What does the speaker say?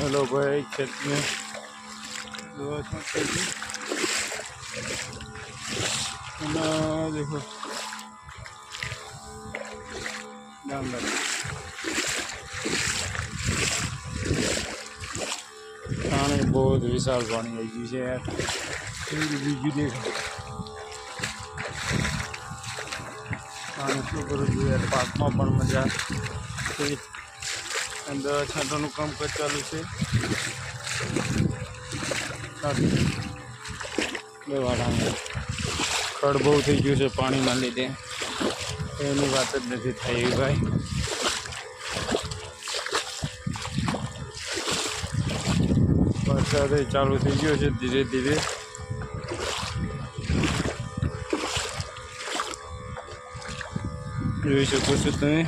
Hello भाई खेत में देखो पानी बहुत विशाल पानी आई गई है यार। बीजू देखो पानी શું કરું છું યાર પાકમાં પણ મજા અંદર છાંટવાનું કામ ચાલુ છે વાડામાં ખડ બહુ થઈ ગયું છે પાણીના લીધે એની વાત જ નથી થઈ ભાઈ। વરસાદ ચાલુ થઈ ગયો છે ધીરે ધીરે જોઈ શકો છો તમે।